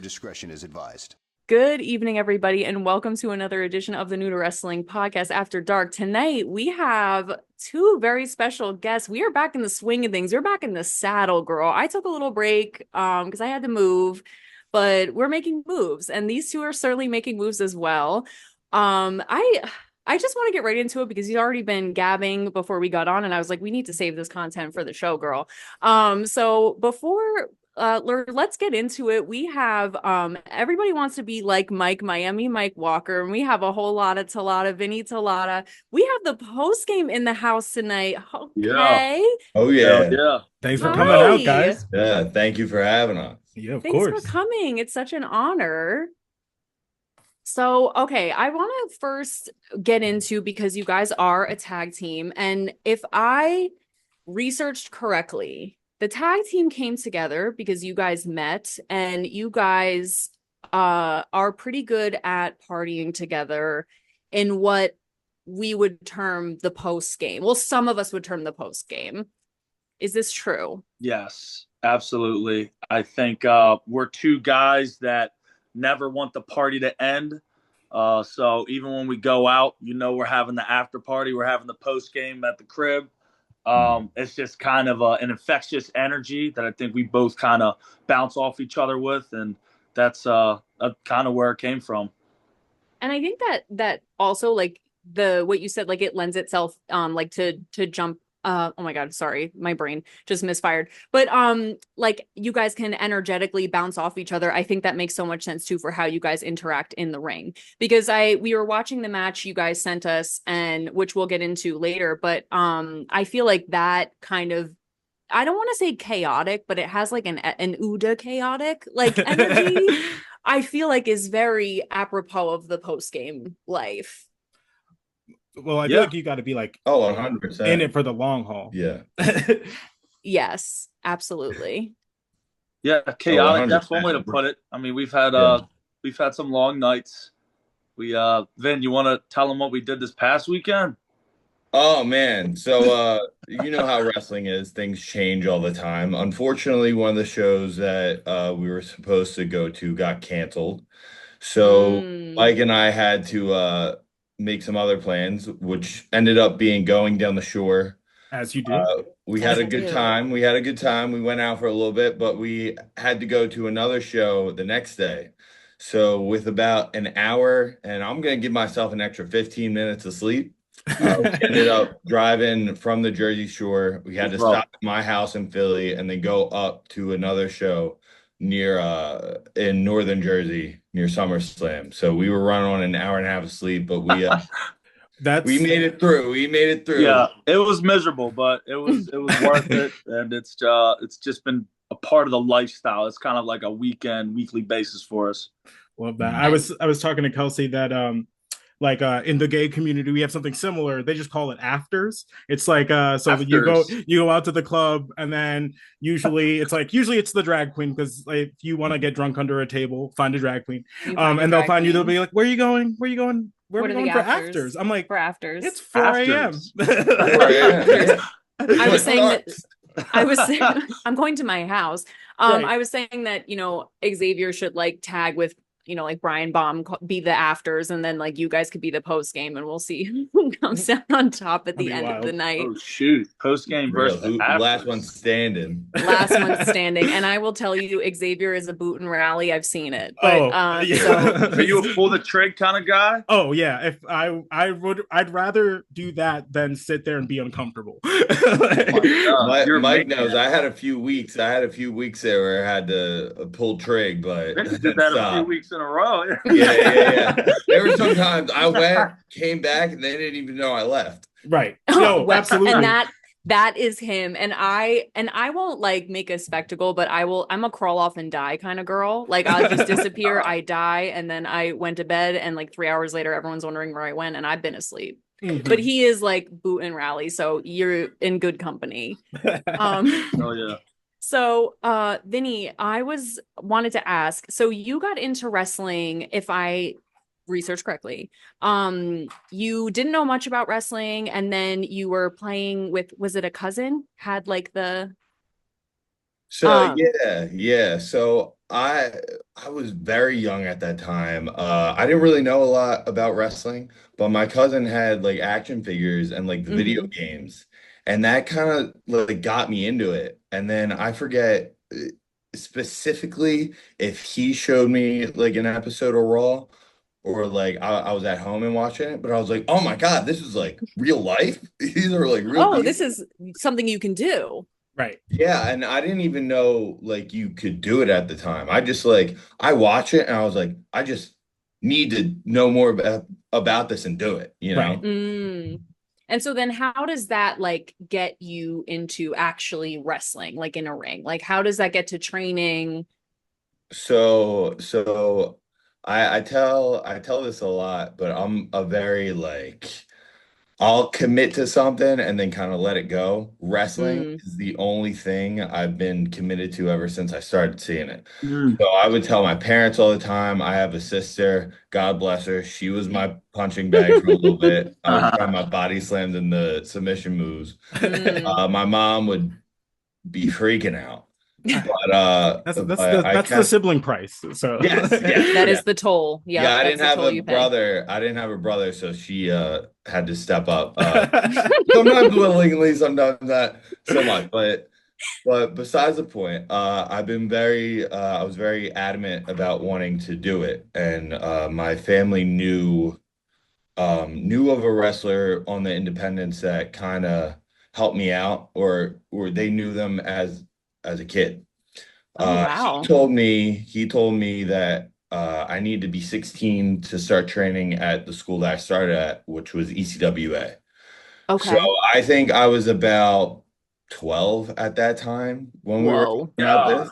discretion is advised. Good evening, everybody, and welcome to another edition of the New to Wrestling Podcast After Dark. Tonight, we have two very special guests. We are back in the swing of things. We're back in the saddle, girl. I took a little break because I had to move, but we're making moves, and these two are certainly making moves as well. I just want to get right into it because he's already been gabbing before we got on, and I was like, we need to save this content for the show, girl. So before let's get into it. We have everybody wants to be like Miami Mike Walker, and we have a whole lot of Talotta, Vinny Talotta. We have the post game in the house tonight. Yeah. Okay. Oh yeah. Yeah. Thanks for coming out, guys. Yeah. Thank you for having us. Yeah, of Thanks course. for coming. It's such an honor. So, okay, I want to first get into, because you guys are a tag team, and if I researched correctly, the tag team came together because you guys met, and you guys are pretty good at partying together in what we would term the post game. Well, some of us would term the post game. Is this true? Yes, absolutely. I think we're two guys that never want the party to end. So even when we go out, we're having the after party, we're having the post game at the crib. It's just kind of an infectious energy that I think we both kind of bounce off each other with, and that's kind of where it came from. And I think that also, like, what you said, like, it lends itself like to jump. Oh my God, sorry, my brain just misfired. But like, you guys can energetically bounce off each other. I think that makes so much sense too for how you guys interact in the ring, because we were watching the match you guys sent us, and which we'll get into later. But I feel like that kind of, I don't want to say chaotic, but it has like an Uda chaotic like energy. I feel like is very apropos of the post game life. Well, I feel like you got to be like 100% in it for the long haul. Yeah. Yes, absolutely. Yeah, chaotic. That's one way to put it. I mean, we've had some long nights. Vin, you want to tell them what we did this past weekend? Oh man, so you know how wrestling is. Things change all the time. Unfortunately, one of the shows that we were supposed to go to got canceled. So Mike and I had to make some other plans, which ended up being going down the shore. As you do. We had a good time. We went out for a little bit, but we had to go to another show the next day. So with about an hour, and I'm going to give myself an extra 15 minutes of sleep, we ended up driving from the Jersey Shore. We had to stop at my house in Philly and then go up to another show near in northern Jersey near SummerSlam. So we were running on an hour and a half of sleep, but we we made it through. Yeah, it was miserable, but it was worth it, and it's just been a part of the lifestyle. It's kind of like a weekly basis for us. Love that. I was talking to Kelsey that like in the gay community we have something similar. They just call it afters. It's like so afters. you go out to the club, and then usually it's the drag queen, because like, if you want to get drunk under a table, find a drag queen, and they'll find you. They'll be like, where are you going where are we going for afters? I'm like, for afters, it's 4 a.m. I was saying that I'm going to my house. Right. I was saying that Xavier should like tag with like Brian Baum, be the afters, and then like you guys could be the post game, and we'll see who comes out on top at the end of the night. Oh shoot, post game versus last one standing. And I will tell you, Xavier is a boot and rally. I've seen it. But so are you a pull the trig kind of guy? Oh yeah, if I'd rather do that than sit there and be uncomfortable. Mike knows. I had a few weeks there where I had to pull trig, but you did that a few weeks in a row. Yeah. There were some times I came back, and they didn't even know I left. Right. No, absolutely. And that is him. And I won't like make a spectacle, but I'm a crawl off and die kind of girl. Like, I'll just disappear, I die, and then I went to bed, and like 3 hours later, everyone's wondering where I went, and I've been asleep. Mm-hmm. But he is like boot and rally, so you're in good company. Oh yeah. So, Vinny, I wanted to ask, so you got into wrestling, if I researched correctly. You didn't know much about wrestling, and then you were playing with, was it a cousin? Had like the So yeah. So I I was very young at that time. I didn't really know a lot about wrestling, but my cousin had like action figures and like the video Hmm. games, and that kind of like got me into it. And then I forget specifically if he showed me like an episode of Raw or like I was at home and watching it, but I was like, oh my God, this is like real life. These are like real Oh, this people. is something you can do. Right. Yeah, and I didn't even know like you could do it at the time. I just like I watch it and I was like, I just need to know more about this and do it, you Right. know? Mm. And so then how does that like get you into actually wrestling, like in a ring? Like how does that get to training? So I tell this a lot, but I'm a very like I'll commit to something and then kind of let it go. Wrestling Mm. is the only thing I've been committed to ever since I started seeing it. Mm. So I would tell my parents all the time. I have a sister, God bless her. She was my punching bag for a little bit. I was trying my body slams and the submission moves. Mm. My mom would be freaking out, but I that's the kept. sibling price. So Yes, yes, That yes. is the toll. Yeah, Yep, I that's didn't the have toll a you pay. brother. I didn't have a brother, so she had to step up. Sometimes willingly, sometimes not so much. But besides the point, I was very adamant about wanting to do it, and my family knew of a wrestler on the independents that kind of helped me out, or they knew them as a kid. Oh, He wow. told me that I need to be 16 to start training at the school that I started at, which was ECWA. So Okay. I think I was about 12 at that time when we were Whoa. talking about this.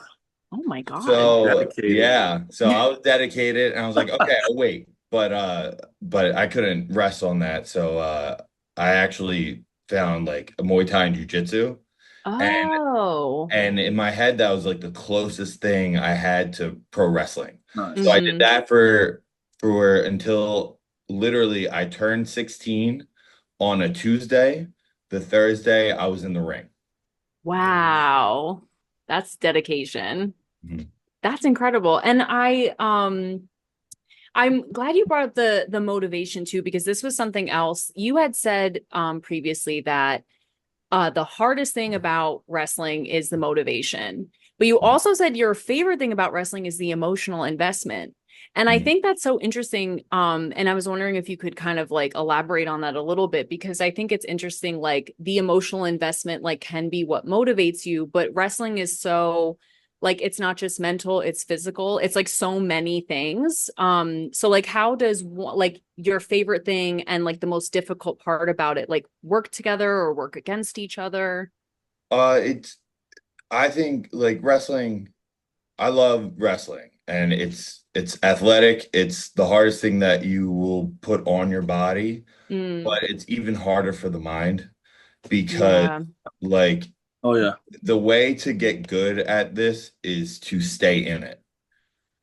Oh my God. So Dedicated. yeah, so I was dedicated and I was like, okay, I'll wait. But I couldn't rest on that. So I actually found like a Muay Thai and Jiu-Jitsu. And Oh. and in my head, that was like the closest thing I had to pro wrestling. So Nice. I did Hmm. that for until literally I turned 16 on a Tuesday. The Thursday I was in the ring. Wow. That's dedication. Mhm. That's incredible. And I'm glad you brought up the motivation too, because this was something else. You had said previously that the hardest thing about wrestling is the motivation. But you also said your favorite thing about wrestling is the emotional investment. And I Mhm. think that's so interesting. And I was wondering if you could kind of like elaborate on that a little bit, because I think it's interesting, like the emotional investment, like can be what motivates you, but wrestling is so like it's not just mental, it's physical. It's like so many things. So like how does like your favorite thing and like the most difficult part about it like work together or work against each other? It's I think like wrestling, I love wrestling and it's athletic. It's the hardest thing that you will put on your body, Mm, but it's even harder for the mind because yeah. like Oh yeah. the way to get good at this is to stay in it.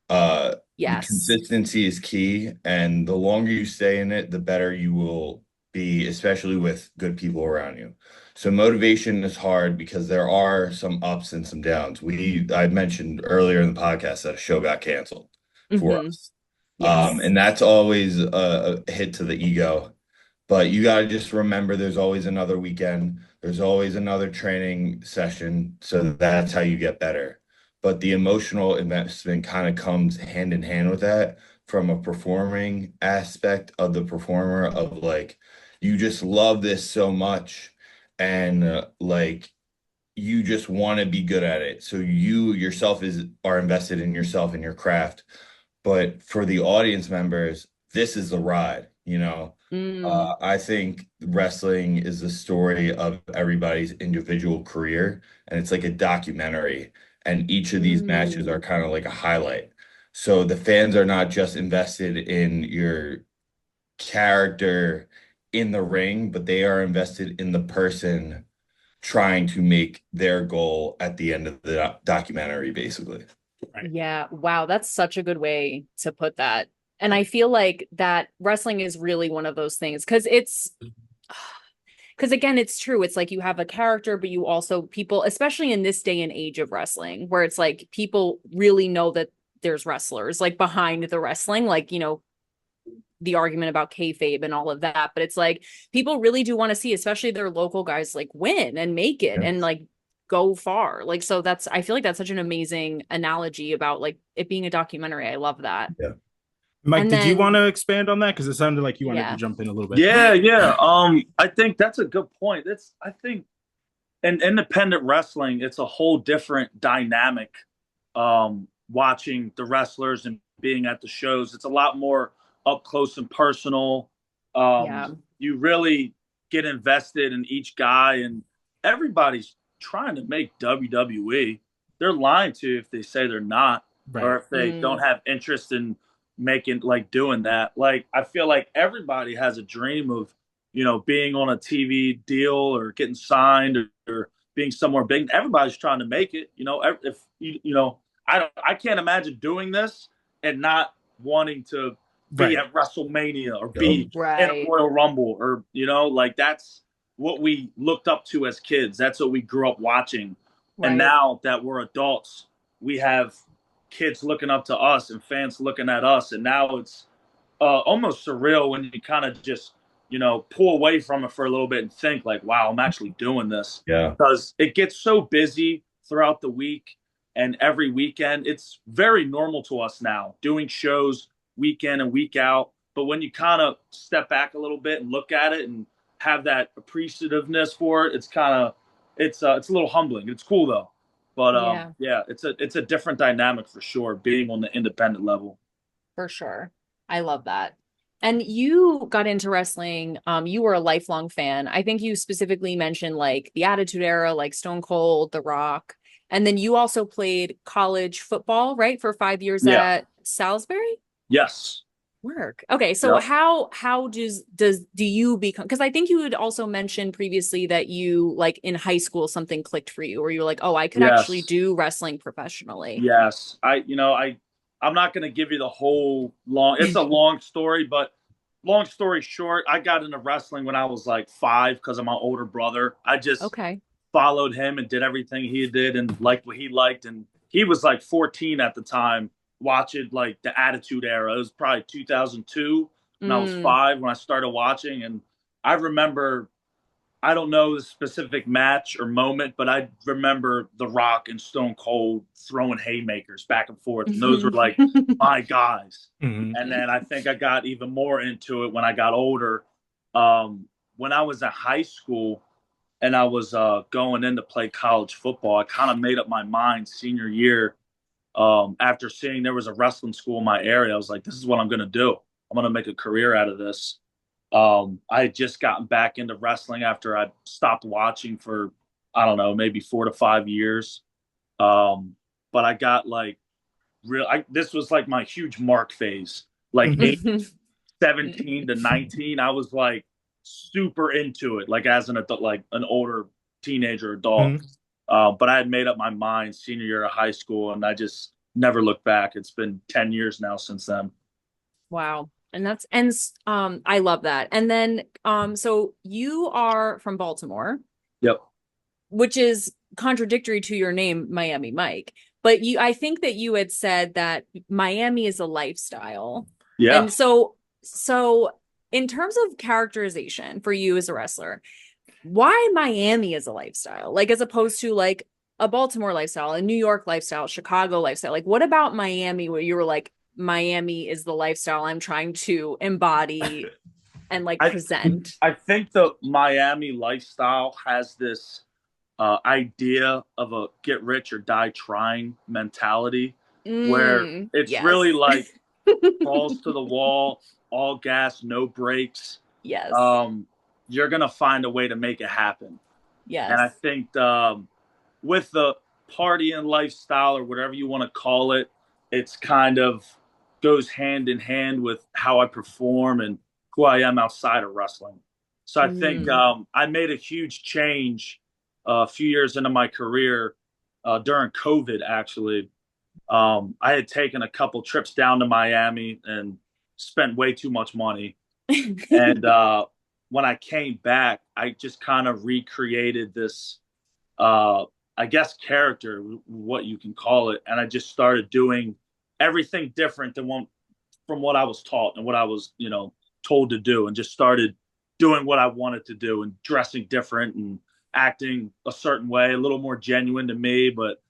Uh, Yes. Consistency is key, and the longer you stay in it, the better you will be, especially with good people around you. So motivation is hard because there are some ups and some downs. I mentioned earlier in the podcast that a show got canceled for Hmm. us. Yes. And that's always a hit to the ego. But you got to just remember there's always another weekend, there's always another training session. So that's how you get better. But the emotional investment kind of comes hand in hand with that from a performing aspect of the performer, of like, you just love this so much and like you just want to be good at it. So you yourself are invested in yourself and your craft. But for the audience members, this is the ride, you know. Mm, I think wrestling is the story of everybody's individual career, and it's like a documentary. And each of these matches are mm, kind of like a highlight. So the fans are not just invested in your character in the ring, but they are invested in the person trying to make their goal at the end of the documentary, basically. Right. yeah. Wow. That's such a good way to put that. And I feel like that wrestling is really one of those things because because again, it's true. It's like you have a character, but you also people, especially in this day and age of wrestling, where it's like people really know that there's wrestlers like behind the wrestling, like, you know, the argument about kayfabe and all of that. But it's like people really do want to see, especially their local guys, like win and make it and like go far. Like, so that's, I feel like that's such an amazing analogy about like it being a documentary. I love that. Yeah. Mike, And did you then, want to expand on that? Because it sounded like you wanted to yeah. jump in a little bit. Yeah. I think that's a good point. I think in independent wrestling, it's a whole different dynamic. Watching the wrestlers and being at the shows, it's a lot more up close and personal. Yeah. You really get invested in each guy, and everybody's trying to make WWE. They're lying to you if they say they're not, Right. or if they don't have interest in making like doing that. Like I feel like everybody has a dream of, you know, being on a TV deal or getting signed or being somewhere big. Everybody's trying to make it. You know, if you know, I can't imagine doing this and not wanting to be at WrestleMania or be in a Royal Rumble, or, you know, like that's what we looked up to as kids. That's what we grew up watching. And now that we're adults, we have kids looking up to us and fans looking at us. And now it's almost surreal when you kind of just, you know, pull away from it for a little bit and think like, wow, I'm actually doing this. Yeah. Because it gets so busy throughout the week and every weekend. It's very normal to us now doing shows week in and week out. But when you kind of step back a little bit and look at it and have that appreciativeness for it, it's kind of, it's a little humbling. It's cool though. But yeah, it's a different dynamic for sure, being on the independent level. For sure. I love that. And you got into wrestling. You were a lifelong fan. I think you specifically mentioned like the Attitude Era, like Stone Cold, The Rock. And then you also played college football, right? For 5 years at Salisbury? Yes. Work. Okay. So how do you become, because I think you had also mentioned previously that you like in high school something clicked for you, or you were like, oh, I could actually do wrestling professionally. Yes. I'm not going to give you the whole it's a long story, but long story short, I got into wrestling when I was like 5 because of my older brother. I just followed him and did everything he did and liked what he liked. And he was like 14 at the time, watching like the Attitude Era. It was probably 2002 when I was 5 when I started watching. And I remember, I don't know the specific match or moment, but I remember The Rock and Stone Cold throwing haymakers back and forth. And those were like my guys. And then I think I got even more into it when I got older. When I was in high school and I was going in to play college football, I kind of made up my mind senior year. After seeing there was a wrestling school in my area, I was like, this is what I'm going to do. I'm going to make a career out of this. I had just gotten back into wrestling after I stopped watching for, I don't know, maybe 4 to 5 years. But I got like this was like my huge mark phase, like 17 to 19. I was like super into it, like as an adult, like an older teenager adult. But I had made up my mind senior year of high school, and I just never looked back. It's been 10 years now since then. Wow. And I love that. And then, so you are from Baltimore. Yep. Which is contradictory to your name, Miami Mike. But I think that you had said that Miami is a lifestyle. Yeah. And so in terms of characterization for you as a wrestler, why Miami is a lifestyle? Like, as opposed to like a Baltimore lifestyle, a New York lifestyle, Chicago lifestyle. Like, what about Miami where you were like, Miami is the lifestyle I'm trying to embody and like present? I think the Miami lifestyle has this idea of a get rich or die trying mentality where it's really like balls to the wall, all gas, no brakes. Yes. You're going to find a way to make it happen. Yes. And I think with the partying lifestyle or whatever you want to call it, it's kind of goes hand in hand with how I perform and who I am outside of wrestling. So I think I made a huge change a few years into my career during COVID, actually. I had taken a couple trips down to Miami and spent way too much money. And when I came back, I just kind of recreated this, I guess, character, what you can call it. And I just started doing everything different from what I was taught and what I was, told to do, and just started doing what I wanted to do and dressing different and acting a certain way, a little more genuine to me. But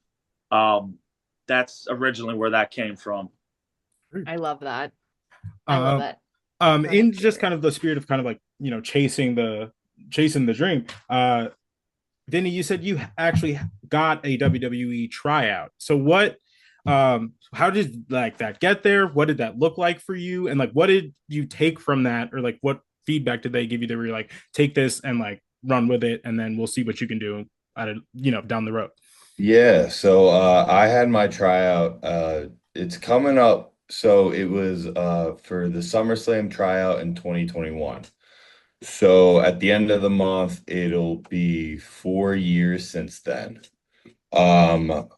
that's originally where that came from. I love that. I love that. In just kind of the spirit of kind of like, chasing the dream, Vinny, you said you actually got a WWE tryout. So what, how did like that get there? What did that look like for you? And like, what did you take from that? Or like, what feedback did they give you? They were like, take this and like run with it, and then we'll see what you can do at down the road. Yeah. So I had my tryout. It's coming up. So it was for the SummerSlam tryout in 2021. So at the end of the month, it'll be 4 years since then. So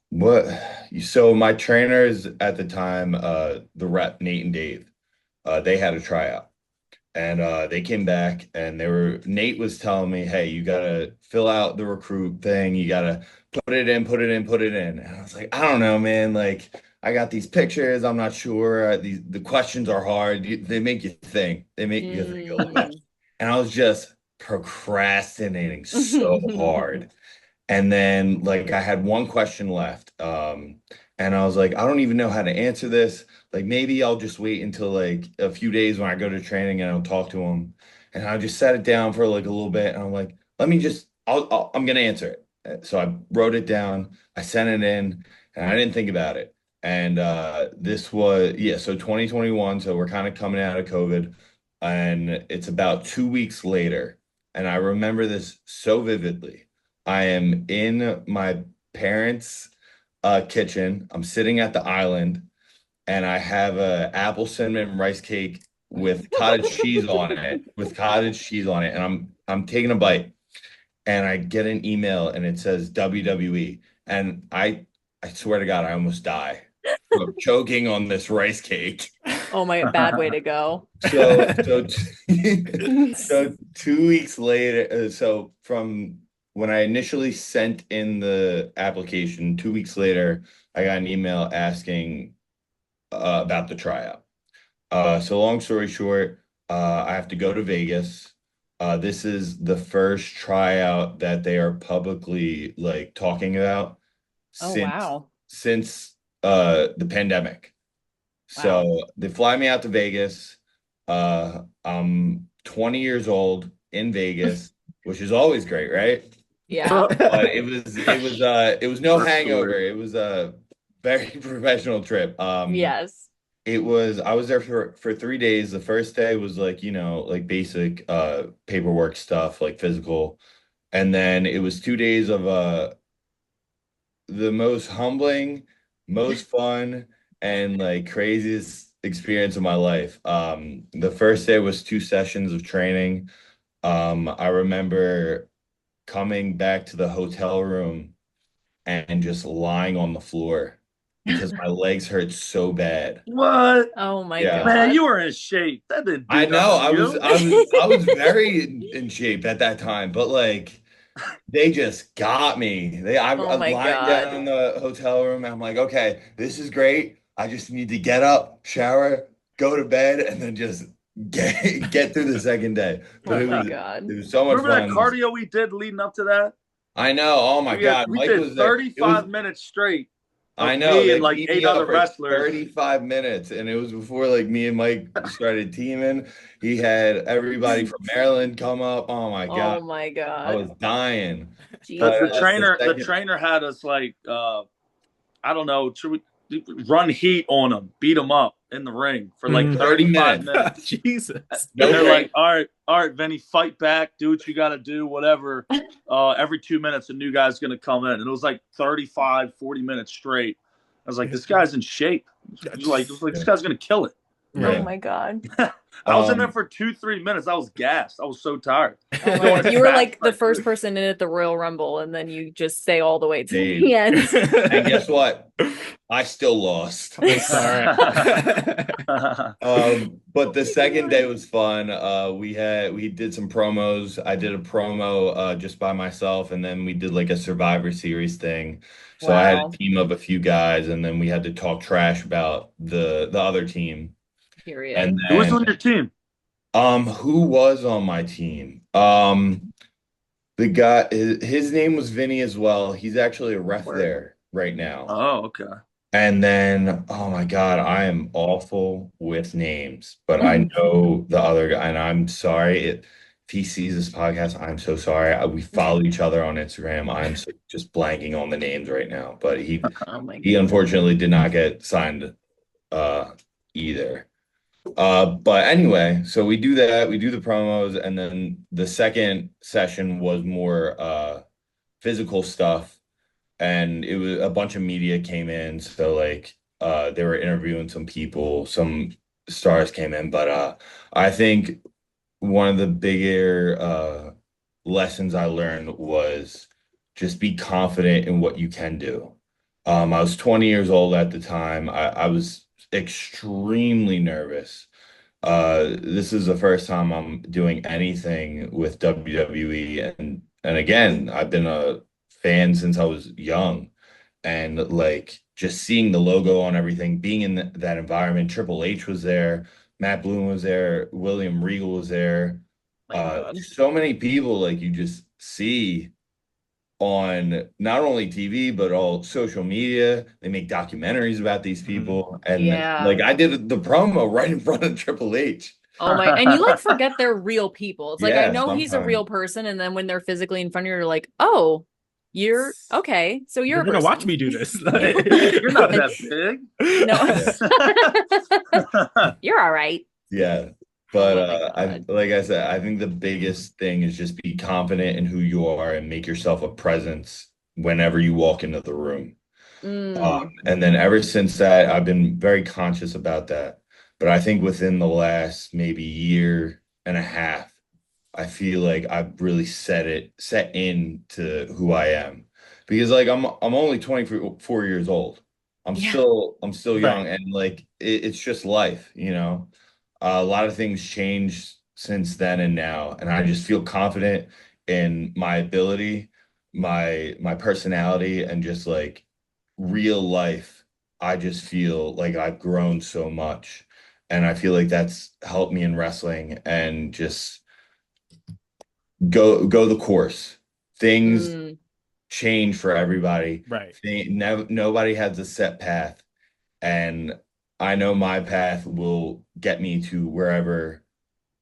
my trainers at the time, the rep Nate and Dave, they had a tryout, and they came back, and Nate was telling me, hey, you gotta fill out the recruit thing, you gotta put it in. And I was like, I don't know, man. Like, I got these pictures, I'm not sure. The questions are hard. They make you think. They make you think a little bit. And I was just procrastinating so hard. And then like I had one question left. And I was like, I don't even know how to answer this. Like maybe I'll just wait until like a few days when I go to training and I'll talk to him. And I just set it down for like a little bit. And I'm like, I'm gonna answer it. So I wrote it down, I sent it in, and I didn't think about it. And this was, so 2021. So we're kind of coming out of COVID, and it's about 2 weeks later. And I remember this so vividly. I am in my parents' kitchen. I'm sitting at the island, and I have a apple cinnamon rice cake with cottage cheese on it, and I'm taking a bite, and I get an email, and it says WWE, and I swear to God, I almost die from choking on this rice cake. Oh my, bad way to go. So 2 weeks later, so from when I initially sent in the application, 2 weeks later, I got an email asking about the tryout. So long story short, I have to go to Vegas. This is the first tryout that they are publicly like talking about since the pandemic. So they fly me out to Vegas. I'm 20 years old in Vegas, which is always great, right? Yeah. But it was no hangover. It was a very professional trip. Yes. I was there for 3 days. The first day was like, like basic paperwork stuff, like physical. And then it was 2 days of the most humbling, most fun, and like craziest experience of my life. The first day was 2 sessions of training. I remember coming back to the hotel room and just lying on the floor because my legs hurt so bad. What? Oh my God. Man, you were in shape. That didn't do I know. I was very in shape at that time, but like they just got me. I lied down in the hotel room, and I'm like, okay, this is great. I just need to get up, shower, go to bed, and then just get through the second day. But oh my God. It was so much Remember fun. that cardio we did leading up to that? I know. Oh my God. We Mike did was there. 35 minutes straight. I know. Me and like 8 other wrestlers. 35 minutes. And it was before like me and Mike started teaming. He had everybody from Maryland come up. Oh my God. Oh my God. I was dying. The trainer had us like I don't know, should we run heat on him, beat him up in the ring for like 35 minutes. Jesus. They're like, all right, Vinny, fight back, do what you got to do, whatever. Every 2 minutes, a new guy's going to come in. And it was like 35, 40 minutes straight. I was like, this guy's in shape. This guy's going to kill it. Oh my God. I was in there for 2-3 minutes. I was gassed. I was so tired. Oh my God. You were like the first person in at the Royal Rumble, and then you just stay all the way to the end. And guess what? I still lost. Sorry. But the second day was fun. We did some promos. I did a promo just by myself, and then we did like a Survivor Series thing. So I had a team of a few guys, and then we had to talk trash about the other team. Period. And then, who was on your team? Who was on my team? The guy, his name was Vinny as well. He's actually a ref there right now. Oh, okay. And then, oh my God, I am awful with names, but I know the other guy, and I'm sorry if he sees this podcast. I'm so sorry. We follow each other on Instagram. I'm just blanking on the names right now, but he unfortunately did not get signed either. But anyway, so we do that. We do the promos, and then the second session was more physical stuff. And it was a bunch of media came in, so like they were interviewing some people, some stars came in, but I think one of the bigger lessons I learned was just be confident in what you can do. I was 20 years old at the time. I was extremely nervous. This is the first time I'm doing anything with WWE, and again, I've been a fan since I was young, and like just seeing the logo on everything, being in that environment. Triple H was there, Matt Bloom was there, William Regal was there. So many people like you just see on not only TV but all social media. They make documentaries about these people, and like I did the promo right in front of Triple H. Oh my, and you like forget they're real people. It's like I know sometimes. he's a real person, and then when they're physically in front of you, you're like, oh, you're okay. So you're gonna watch me do this. You're not that big. No. You're all right. Yeah. But like I said, I think the biggest thing is just be confident in who you are and make yourself a presence whenever you walk into the room. And then ever since that, I've been very conscious about that. But I think within the last maybe year and a half, I feel like I've really set into who I am, because like I'm only 24 years old. I'm still young, and like it's just life, you know. A lot of things changed since then and now, and I just feel confident in my ability, my personality, and just like real life. I just feel like I've grown so much, and I feel like that's helped me in wrestling, and just go the course. Things change for everybody. Right. Nobody has a set path, and I know my path will get me to wherever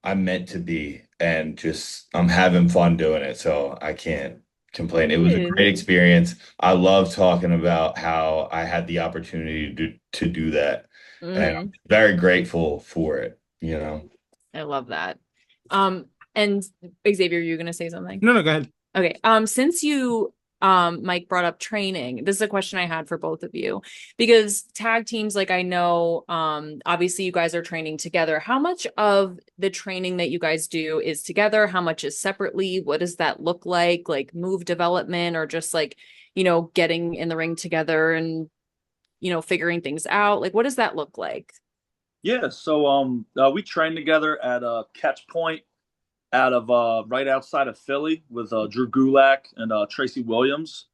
I'm meant to be, and just I'm having fun doing it, so I can't complain. It was a great experience. I love talking about how I had the opportunity to do that, and I'm very grateful for it, you know. I love that. And Xavier, you gonna say something? No, go ahead. Okay. Since you Mike brought up training, this is a question I had for both of you, because tag teams, like I know obviously you guys are training together. How much of the training that you guys do is together? How much is separately? What does that look like move development, or just like, you know, getting in the ring together and, you know, figuring things out? Like, what does that look like? Yeah, so we train together at Catch Point out of right outside of Philly with Drew Gulak and Tracy Williams.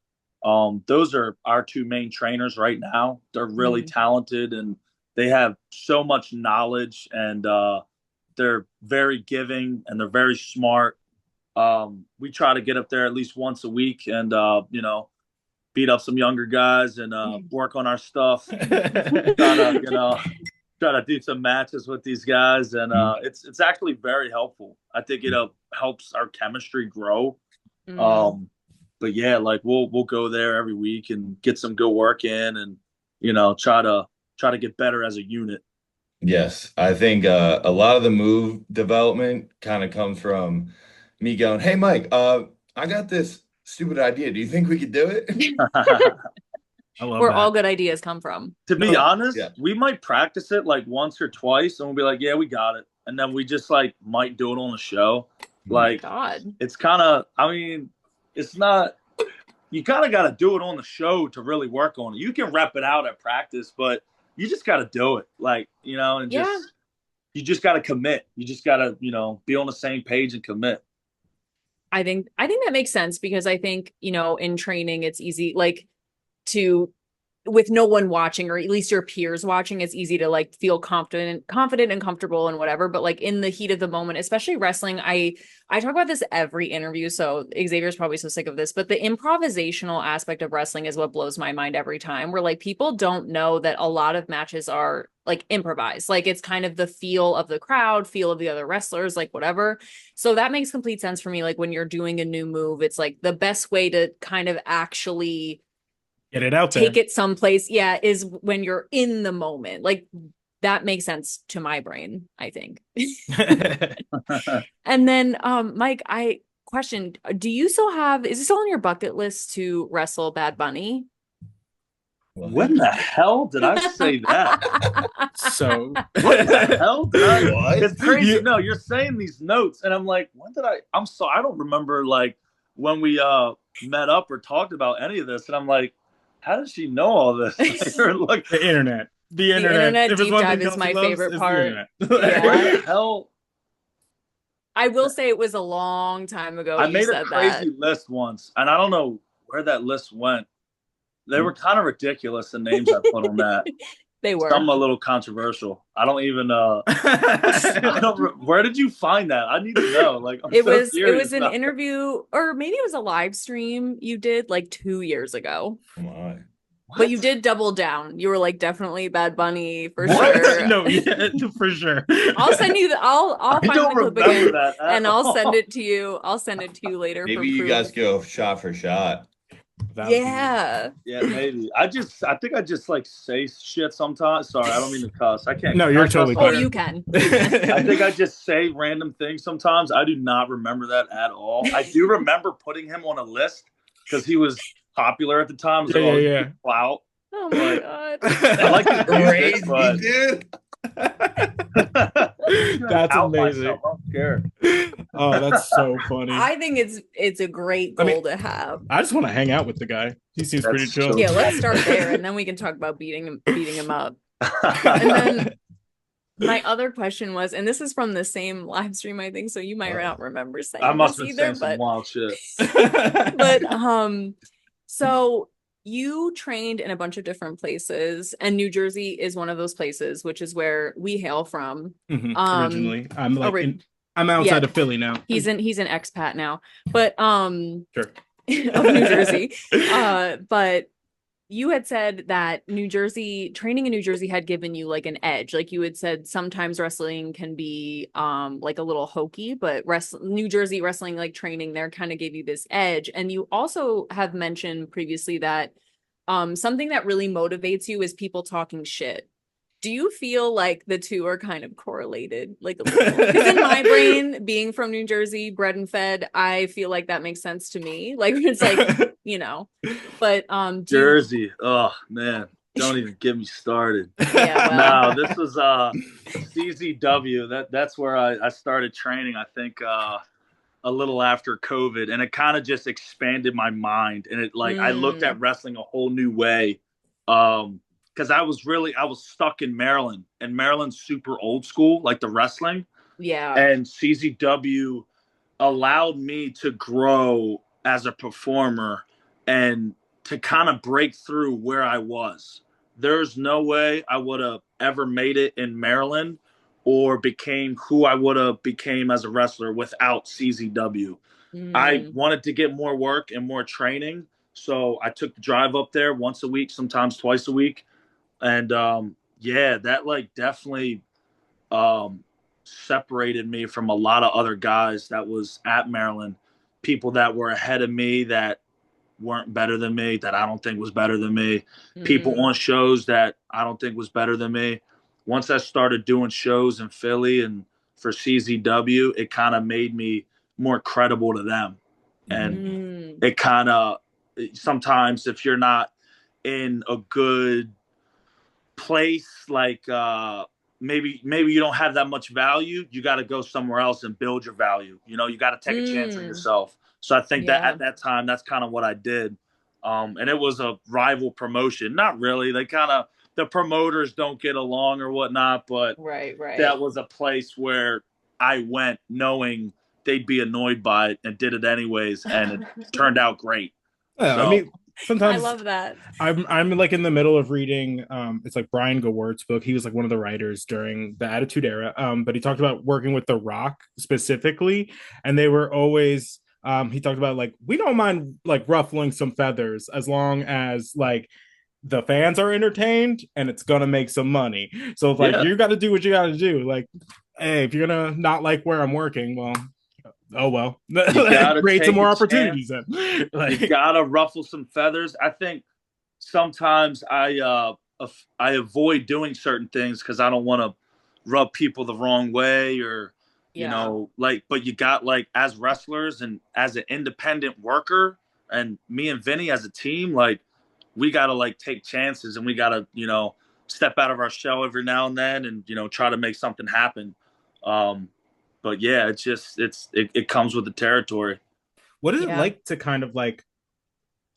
Those are our two main trainers right now. They're really talented, and they have so much knowledge, and they're very giving, and they're very smart. We try to get up there at least once a week and, you know, beat up some younger guys and work on our stuff. Try to do some matches with these guys, and it's actually very helpful. I think it helps our chemistry grow. But yeah, like we'll go there every week and get some good work in, and you know, try to get better as a unit. Yes, I think a lot of the move development kind of comes from me going, "Hey, Mike, I got this stupid idea. Do you think we could do it?" I love where that. all good ideas come from. To be honest, we might practice it like once or twice, and we'll be like, "Yeah, we got it," and then we just like might do it on the show. Like, God, it's kind of. I mean, it's not. You kind of got to do it on the show to really work on it. You can rep it out at practice, but you just got to do it. Like, and just you just got to commit. You just got to, be on the same page and commit. I think that makes sense because I think, in training, it's easy, like to, with no one watching, or at least your peers watching, it's easy to like feel confident and comfortable and whatever. But like in the heat of the moment, especially wrestling, I talk about this every interview. So Xavier's probably so sick of this, but the improvisational aspect of wrestling is what blows my mind every time, where like people don't know that a lot of matches are like improvised. Like it's kind of the feel of the crowd, feel of the other wrestlers, like whatever. So that makes complete sense for me. Like when you're doing a new move, it's like the best way to kind of actually get it out there, take it someplace, is when you're in the moment. Like that makes sense to my brain, I think. And then Mike, I questioned, do you still have, is it still on your bucket list to wrestle Bad Bunny? When the hell did I say that? So what the hell did I? What? It's crazy. No, you're saying these notes, and I'm like, when did I? I'm sorry, I don't remember like when we met up or talked about any of this, and I'm like, how does she know all this? Like, the internet. The internet deep dive is my favorite part. Where the hell? I will say it was a long time ago. I made a crazy list once, and I don't know where that list went. They were kind of ridiculous, the names I put on that. They were. Some a little controversial. I don't even where did you find that? I need to know. Like it was an interview, or maybe it was a live stream you did like 2 years ago. Oh my. But you did double down. You were like, definitely Bad Bunny for sure. No, yeah, for sure. I'll send you I'll find the clip again and I'll all. send it to you. I'll send it to you later. Maybe you guys go shot for shot. Yeah, maybe. I think I just like say shit sometimes. Sorry, I don't mean to cuss. I can't. No, you're totally fine. Oh, you can. I think I just say random things sometimes. I do not remember that at all. I do remember putting him on a list because he was popular at the time. So yeah. Wow. Oh my god. I like his music, but dude. That's amazing. Myself. I don't care. Oh, that's so funny. I think it's a great goal to have. I just want to hang out with the guy. He seems pretty chill. Yeah, let's start there, and then we can talk about beating him up. And then my other question was, and this is from the same live stream, I think, so you might not remember saying I must this have either, saying some wild shit. But so you trained in a bunch of different places, and New Jersey is one of those places, which is where we hail from. Originally, I'm outside of Philly now. He's an expat now, but sure. of New Jersey. But you had said that training in New Jersey had given you like an edge. Like you had said, sometimes wrestling can be like a little hokey, but New Jersey wrestling, like training there, kind of gave you this edge. And you also have mentioned previously that something that really motivates you is people talking shit. Do you feel like the two are kind of correlated? Like a little? Because in my brain, being from New Jersey, bred and fed, I feel like that makes sense to me. Like it's like, but Jersey. Oh man, don't even get me started. Yeah, well. No, this was CZW. That's where I started training. I think a little after COVID, and it kind of just expanded my mind, and it I looked at wrestling a whole new way. Because I was stuck in Maryland, and Maryland's super old school, like the wrestling. Yeah. And CZW allowed me to grow as a performer and to kind of break through where I was. There's no way I would have ever made it in Maryland or became who I would have became as a wrestler without CZW. I wanted to get more work and more training, so I took the drive up there once a week, sometimes twice a week. And that definitely separated me from a lot of other guys that was at Maryland, people that were ahead of me that weren't better than me, that I don't think was better than me, people on shows that I don't think was better than me. Once I started doing shows in Philly and for CZW, it kind of made me more credible to them. And it kind of, sometimes if you're not in a good place, like maybe you don't have that much value, you got to go somewhere else and build your value. You got to take a chance on yourself. So I think that at that time, that's kind of what I did. And it was a rival promotion. Not really. The promoters don't get along or whatnot, but right. That was a place where I went knowing they'd be annoyed by it and did it anyways, and it turned out great. Yeah, So, I mean, sometimes I love that. I'm like in the middle of reading it's like Brian Gewert's book. He was like one of the writers during the Attitude Era. But he talked about working with The Rock specifically, and they were always he talked about like, we don't mind like ruffling some feathers as long as like the fans are entertained and it's gonna make some money. So it's like, you got to do what you got to do. Like, hey, if you're gonna not like where I'm working, well, oh well, create some more opportunities then. Like, you gotta ruffle some feathers. I think sometimes I avoid doing certain things because I don't want to rub people the wrong way, or but you got, like, as wrestlers and as an independent worker, and me and Vinny as a team, like, we gotta like take chances, and we gotta step out of our shell every now and then, and try to make something happen. But yeah, it comes with the territory. What is it like to kind of like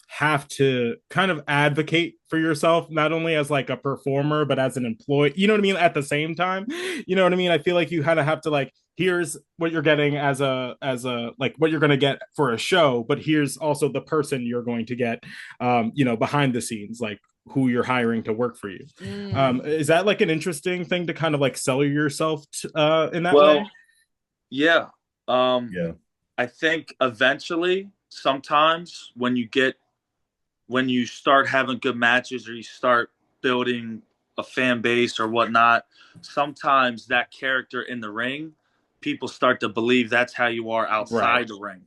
have to kind of advocate for yourself, not only as like a performer, but as an employee, you know what I mean? At the same time, you know what I mean? I feel like you kind of have to like, here's what you're getting as a like what you're going to get for a show, but here's also the person you're going to get, behind the scenes, like who you're hiring to work for you. Is that like an interesting thing to kind of like sell yourself in that way? Yeah. I think eventually, sometimes when you start having good matches, or you start building a fan base or whatnot, sometimes that character in the ring, people start to believe that's how you are outside the ring.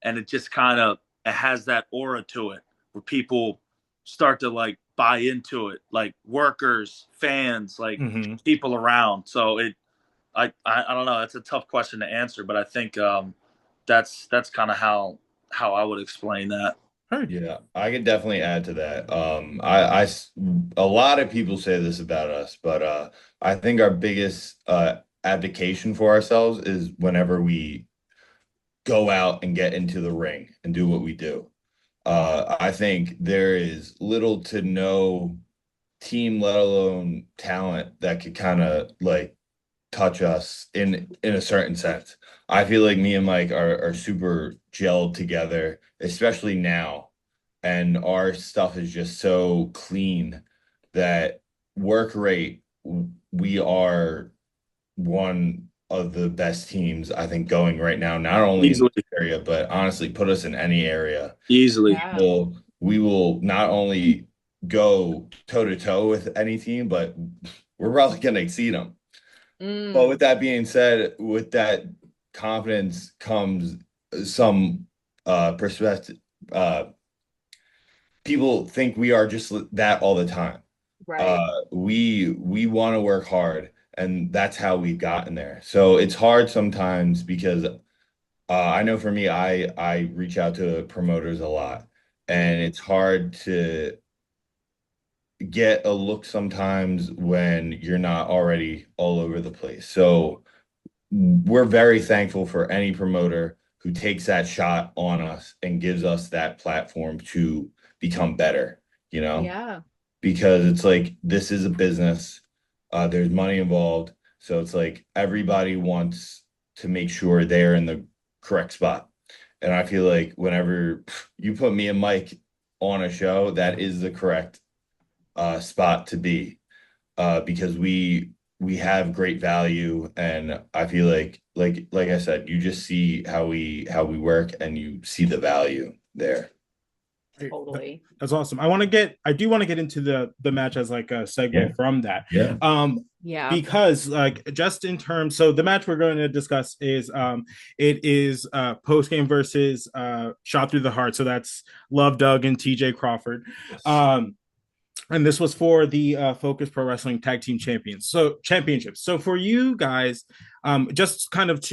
And it just it has that aura to it where people start to like buy into it, like workers, fans, like people around. So I don't know. It's a tough question to answer, but I think that's kind of how I would explain that. Yeah, I could definitely add to that. A lot of people say this about us, but I think our biggest abdication for ourselves is whenever we go out and get into the ring and do what we do. I think there is little to no team, let alone talent, that could kind of like touch us in a certain sense. I feel like me and Mike are super gelled together, especially now. And our stuff is just so clean that work rate, we are one of the best teams, I think, going right now, not only in this area, but honestly, put us in any area. Easily. Yeah. We will not only go toe to toe with any team, but we're probably going to exceed them. But with that being said, with that confidence comes some perspective. People think we are just that all the time. Right. We want to work hard, and that's how we've gotten there. So it's hard sometimes because I know for me, I reach out to promoters a lot, and it's hard to get a look sometimes when you're not already all over the place. So we're very thankful for any promoter who takes that shot on us and gives us that platform to become better, Yeah. because it's like, this is a business. There's money involved. So it's like everybody wants to make sure they're in the correct spot. And I feel like whenever you put me and Mike on a show, that is the correct spot to be, because we have great value, and I feel like I said, you just see how we work, and you see the value there. Totally. That's awesome. I do want to get into the match as like a segue from that. Yeah. Because like, just in terms, so the match we're going to discuss is it is post game versus Shot Through the Heart. So that's Love Doug and TJ Crawford. Yes. And this was for the Focus Pro Wrestling Tag Team Championships. So for you guys, just kind of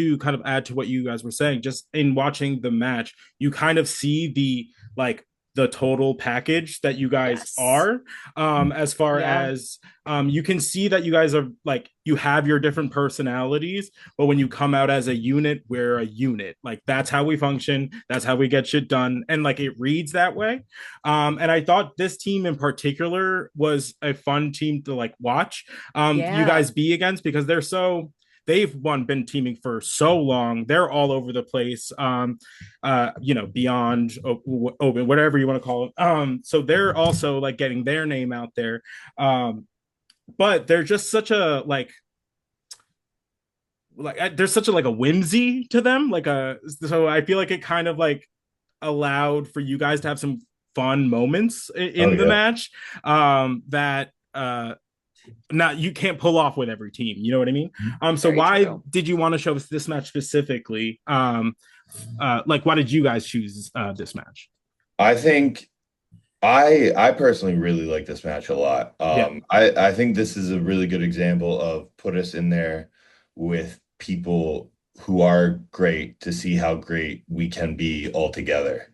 add to what you guys were saying, just in watching the match, you kind of see the like the total package that you guys are, as far as you can see that you guys are like, you have your different personalities, but when you come out as a unit, we're a unit. Like that's how we function, that's how we get shit done, and like it reads that way. And I thought this team in particular was a fun team to like watch you guys be against, because they've been teaming for so long. They're all over the place. Beyond open, whatever you want to call it. So they're also like getting their name out there. But they're just such a like there's such a like a whimsy to them. So I feel like it kind of like allowed for you guys to have some fun moments in the match. That not you can't pull off with every team, you know what I mean? So very why true. Did you want to show us this match specifically? Like why did you guys choose this match? I think I personally really like this match a lot. I think this is a really good example of put us in there with people who are great to see how great we can be all together.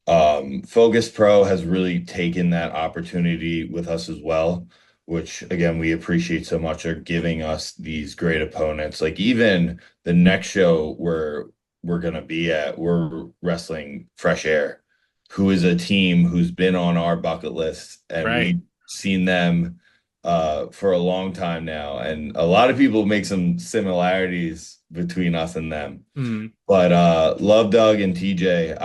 Focus Pro has really taken that opportunity with us as well, which again we appreciate so much. Are giving us these great opponents. Like even the next show we're gonna be at, we're wrestling Fresh Air, who is a team who's been on our bucket list, and we've seen them for a long time now. And a lot of people make some similarities between us and them. But Love Doug and TJ,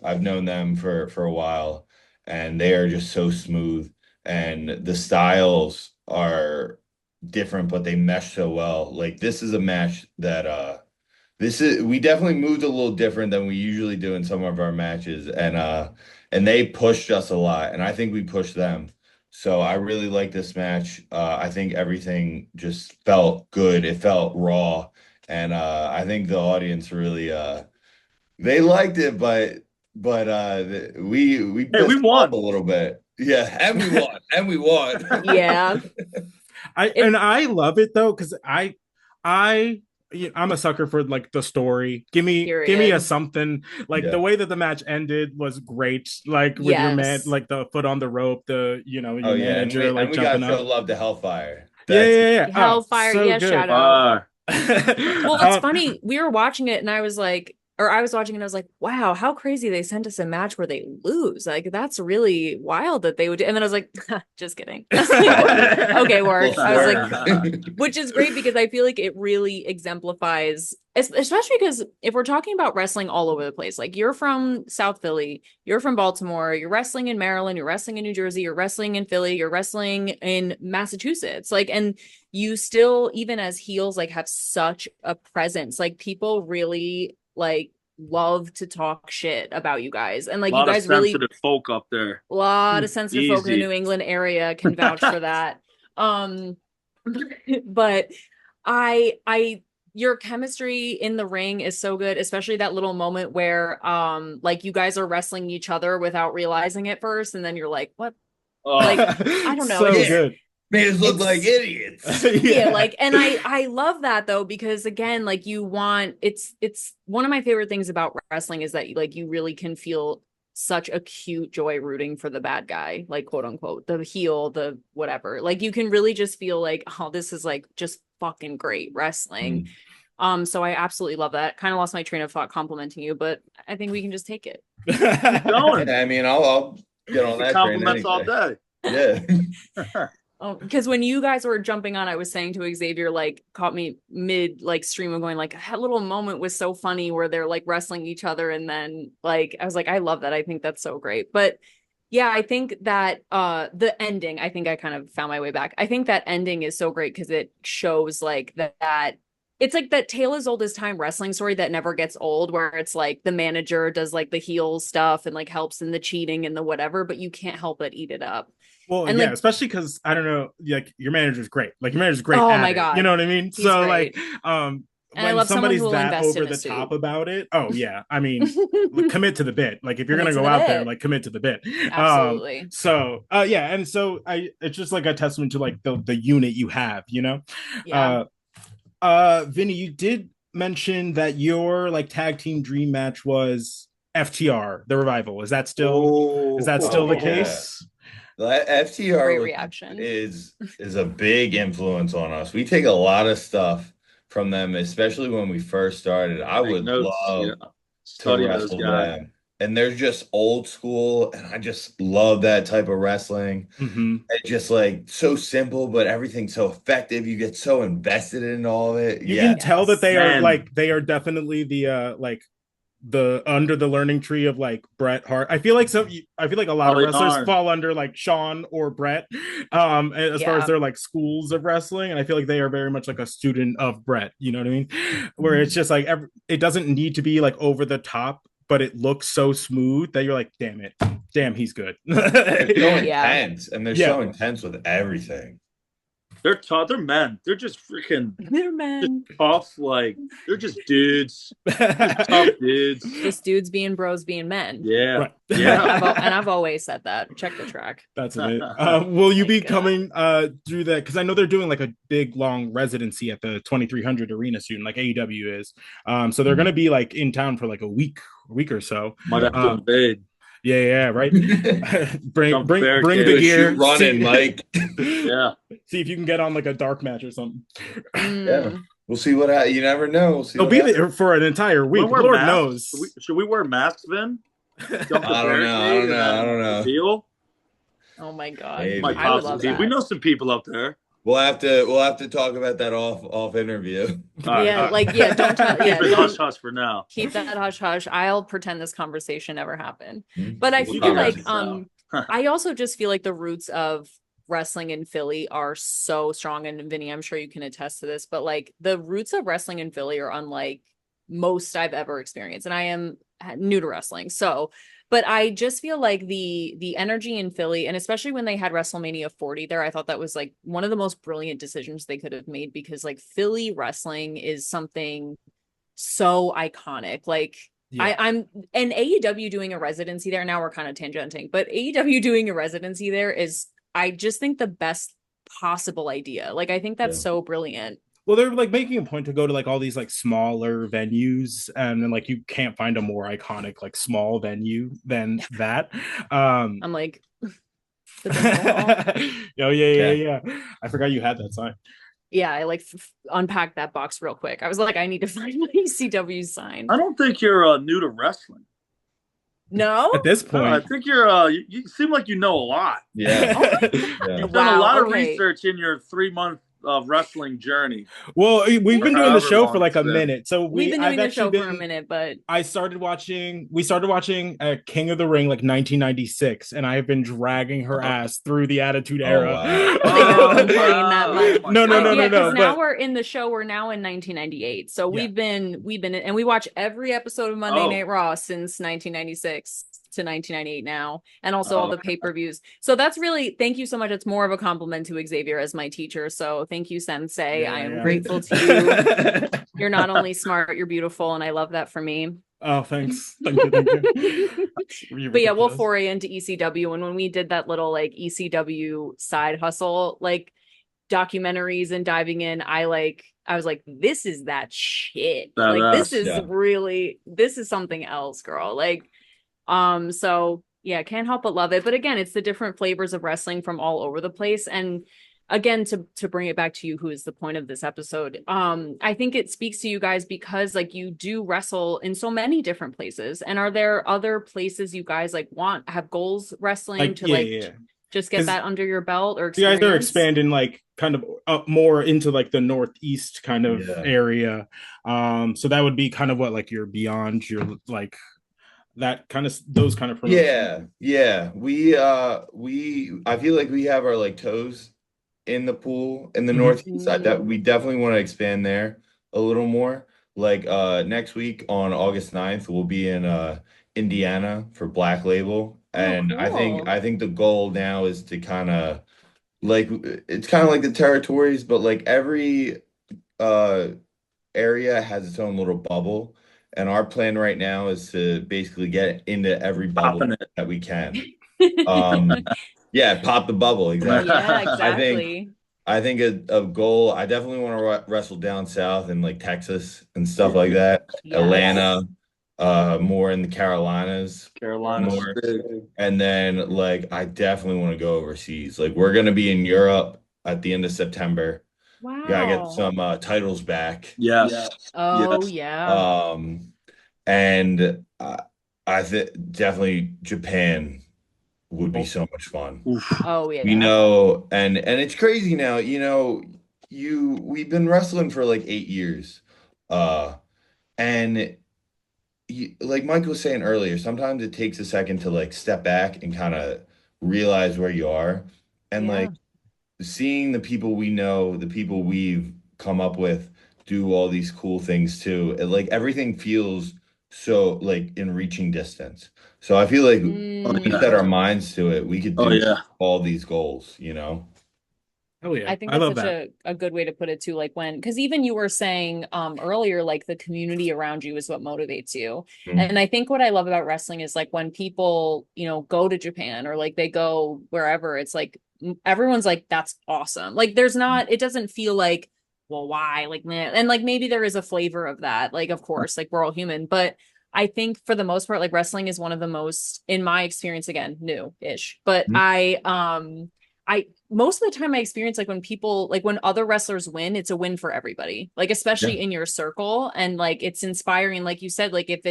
I've known them for a while, and they are just so smooth. And the styles are different, but they mesh so well. Like this is a match that we definitely moved a little different than we usually do in some of our matches, and they pushed us a lot, and I think we pushed them. So I really like this match. I think everything just felt good. It felt raw, and I think the audience really they liked it, but we won a little bit. Yeah, and we won, and we won. Yeah, I love it though, because I'm a sucker for like the story. Give me a something. Like the way that the match ended was great. Like with your man, like the foot on the rope, your manager, and we jumping got up. show love to Hellfire. Hellfire, so shout out. Well, it's funny. We were watching it, and I was watching and I was like, wow, how crazy they sent us a match where they lose. Like, that's really wild that they would do. And then I was like, just kidding. Okay, work. I was like, which is great because I feel like it really exemplifies, especially because if we're talking about wrestling all over the place, like you're from South Philly, you're from Baltimore, you're wrestling in Maryland, you're wrestling in New Jersey, you're wrestling in Philly, you're wrestling in Massachusetts. Like, and you still, even as heels, like have such a presence. Like people really like love to talk shit about you guys, and like you guys really sensitive folk up there. A lot of sensitive folk in the New England area can vouch for that. But your chemistry in the ring is so good, especially that little moment where like you guys are wrestling each other without realizing it first, and then you're like, what? Like I don't know. So good. Made us look like idiots. Yeah, like, and I love that though, because again, like it's one of my favorite things about wrestling is that like you really can feel such acute joy rooting for the bad guy, like quote unquote, the heel, the whatever. Like you can really just feel like, oh, this is like just fucking great wrestling. So I absolutely love that. Kind of lost my train of thought complimenting you, but I think we can just take it. Keep going. I mean, I'll get on that compliments all day. Yeah. Because when you guys were jumping on, I was saying to Xavier, like caught me mid like stream of going like that little moment was so funny where they're like wrestling each other, and then like I was like, I love that. I think that's so great. But yeah, I think that the ending, I think I kind of found my way back. I think that ending is so great because it shows like that it's like that tale as old as time wrestling story that never gets old, where it's like the manager does like the heel stuff and like helps in the cheating and the whatever, but you can't help but eat it up. Well, and yeah, like, especially because I don't know, like your manager's great. Like your manager's great. Oh my god, you know what I mean? He's so great. Like, and when somebody's that over the top about it, oh yeah, I mean, commit to the bit. Like if you're gonna go out there, like commit to the bit. Absolutely. Yeah, and so it's just like a testament to like the unit you have, you know. Yeah. Vinny, you did mention that your like tag team dream match was FTR, the Revival. Is that still the case? The FTR Great reaction. is a big influence on us. We take a lot of stuff from them, especially when we first started. I would love to wrestle them. And they're just old school, and I just love that type of wrestling. It's just like so simple, but everything's so effective. You get so invested in all of it. You can tell that they are definitely the under the learning tree of like Bret Hart. I feel like a lot of wrestlers fall under like Sean or Bret, as far as their like schools of wrestling, and I feel like they are very much like a student of Bret. You know what I mean? Where it's just like it doesn't need to be like over the top, but it looks so smooth that you're like, damn, he's good. They're so intense, and they're so intense with everything. They're tough. They're men. They're just freaking. They're men. Tough. Like they're just dudes. Tough dudes. Just dudes being bros, being men. Yeah. Right. Yeah. And I've always said that. Check the track. That's it. Will you be coming through that? Because I know they're doing like a big long residency at the 2300 arena soon, like AEW is. So they're gonna be like in town for like a week or so. Might have to invade. Yeah, right. bring the gear. Running, Mike. Yeah. See if you can get on like a dark match or something. Yeah. We'll see what happens. You never know. They'll be there for an entire week. Lord knows. Should we wear masks, Vin? I don't know. Deal? Oh my God. I would love that. We know some people up there. We'll have to talk about that off interview. Don't tell. Keep it hush hush for now. Keep that hush hush. I'll pretend this conversation never happened. But I feel like I also just feel like the roots of wrestling in Philly are so strong. And Vinny, I'm sure you can attest to this, but like the roots of wrestling in Philly are unlike most I've ever experienced. And I am new to wrestling, but I just feel like the energy in Philly, and especially when they had WrestleMania 40 there, I thought that was like one of the most brilliant decisions they could have made, because like Philly wrestling is something so iconic. Like I'm and AEW doing a residency there. Now we're kind of tangenting, but AEW doing a residency there is, I just think, the best possible idea. Like I think that's so brilliant. Well, they're like making a point to go to like all these like smaller venues, and then like you can't find a more iconic like small venue than that. I'm like, yeah. I forgot you had that sign. Yeah, I like unpacked that box real quick. I was like, I need to find my ECW sign. I don't think you're new to wrestling. No, at this point, I think you're. You seem like you know a lot. Yeah, You've done a lot of research in your 3-month wrestling journey. Well, we've been doing the show for like a minute, so we've been doing the show for a minute. But we started watching King of the Ring like 1996, and I have been dragging her ass through the Attitude Era. Wow. No. Now we're in the show. We're now in 1998, so we've been and we watch every episode of Monday Night Raw since 1996 to 1998 now, and also all the pay-per-views. So that's really, thank you so much. It's more of a compliment to Xavier as my teacher. So thank you, Sensei. I am grateful to you. You're not only smart, you're beautiful, and I love that for me. Oh, thanks. Thank you. But yeah, we'll foray into ECW. And when we did that little like ECW side hustle, like documentaries and diving in, I was like, this is that shit. This is something else, girl. Like, so yeah, can't help but love it. But again, it's the different flavors of wrestling from all over the place. And again, to bring it back to you, who is the point of this episode, I think it speaks to you guys because like you do wrestle in so many different places. And are there other places you guys like have goals wrestling just get that under your belt, or experience? You guys are expanding like kind of up more into like the Northeast kind of area. So that would be kind of what like you're beyond your like that kind of those kind of promotions. We I feel like we have our like toes in the pool in the Northeast. That we definitely want to expand there a little more. Like next week on August 9th, we'll be in Indiana for Black Label. And cool. I think the goal now is to kind of like, it's kind of like the territories, but like every area has its own little bubble. And our plan right now is to basically get into every bubble that we can. Pop the bubble. Exactly. Yeah, exactly. I think a goal, I definitely want to wrestle down south in like Texas and stuff like that. Yes. Atlanta. more in the Carolinas. Carolina's More. big. And then like I definitely want to go overseas. Like we're gonna be in Europe at the end of September. Gotta get Wow. some titles back. Yes. Oh, Yes. yeah. And I think definitely Japan would be so much fun. Oof. Oh, yeah. We know, and it's crazy now, we've been wrestling for like 8 years. And like Mike was saying earlier, sometimes it takes a second to like step back and kind of realize where you are. And Yeah. like seeing the people we know, the people we've come up with do all these cool things too. Like everything feels so like in reaching distance. So I feel like Oh, we yeah. set our minds to it. We could Oh, do yeah. all these goals. Oh yeah, I think I that's love such that. a good way to put it too. Like because even you were saying earlier, like the community around you is what motivates you. Mhm. And I think what I love about wrestling is like when people, go to Japan or like they go wherever, it's like everyone's like, that's awesome. Like it doesn't feel like, well, why? Like, man, and like maybe there is a flavor of that. Like, of course, like we're all human, but I think for the most part, like wrestling is one of the most, in my experience, again, new-ish, but Mhm. I most of the time I experience like when people like when other wrestlers win, it's a win for everybody, like Yeah. especially in your circle. And like it's inspiring, like you said, like if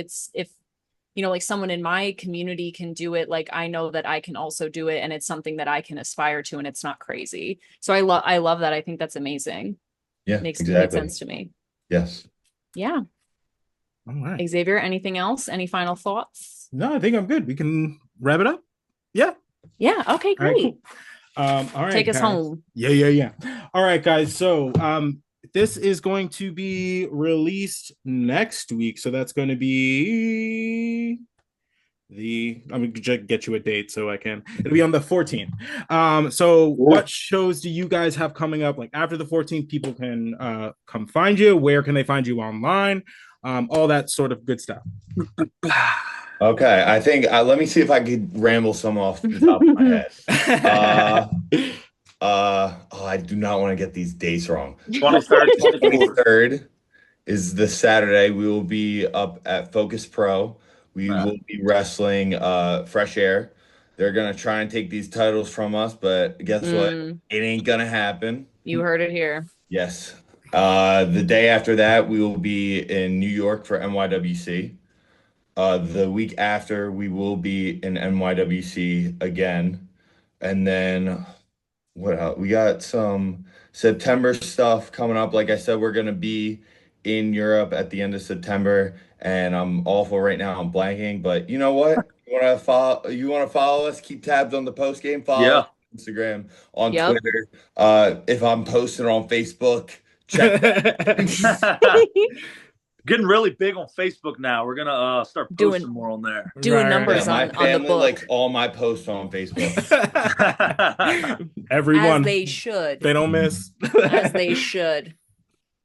like someone in my community can do it, like I know that I can also do it, and it's something that I can aspire to, and it's not crazy. So I love that. I think that's amazing. Yeah, Makes complete exactly. sense to me. Yes. Yeah. All right. Xavier, anything else? Any final thoughts? No, I think I'm good. We can wrap it up. Yeah. Yeah. Okay, All right, great. cool. All right, Take us guys. home. Yeah. All right, guys. So, this is going to be released next week. So that's going to be I'm gonna just get you a date so it'll be on the 14th. So what shows do you guys have coming up? Like after the 14th, people can come find you. Where can they find you online? All that sort of good stuff. Okay, I think let me see if I could ramble some off the top of my head. I do not want to get these dates wrong. 23rd, 24th. 23rd is the Saturday. We will be up at Focus Pro. We will be wrestling Fresh Air. They're gonna try and take these titles from us, but guess what? It ain't gonna happen. You heard it here. Yes. The day after that, we will be in New York for NYWC. The week after, we will be in NYWC again. And then what else? We got some September stuff coming up. Like I said, we're gonna be in Europe at the end of September, and I'm awful right now. I'm blanking, but you know what? You wanna follow us, keep tabs on the post game, follow Yeah. us on Instagram, on Yep. Twitter. If I'm posting on Facebook, check that. Getting really big on Facebook now. We're gonna start posting more on there. Doing numbers Yeah, my on the family book. likes all my posts on Facebook. Everyone. As they should. They don't miss. As they should.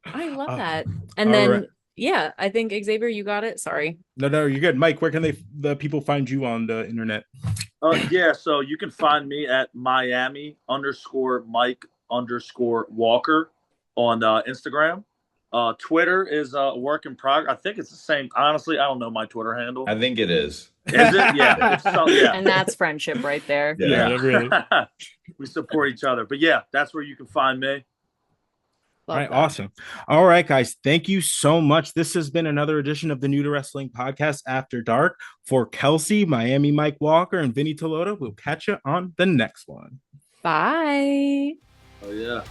I love that. And all then right. yeah, I think Xavier, you got it. Sorry. No, you're good. Mike, where can the people find you on the internet? Yeah, so you can find me at Miami_Mike_Walker on Instagram. Twitter is work in progress. I think it's the same. Honestly, I don't know my Twitter handle. I think it is. Is it? Yeah. Yeah. And that's friendship right there. Yeah. Really. We support each other. But yeah, that's where you can find me. Love All right, that. awesome. All right, guys, thank you so much. This has been another edition of the New to Wrestling podcast After Dark. For Kelsey, Miami Mike Walker, and Vinny Talotta, we'll catch you on the next one. Bye. Oh yeah.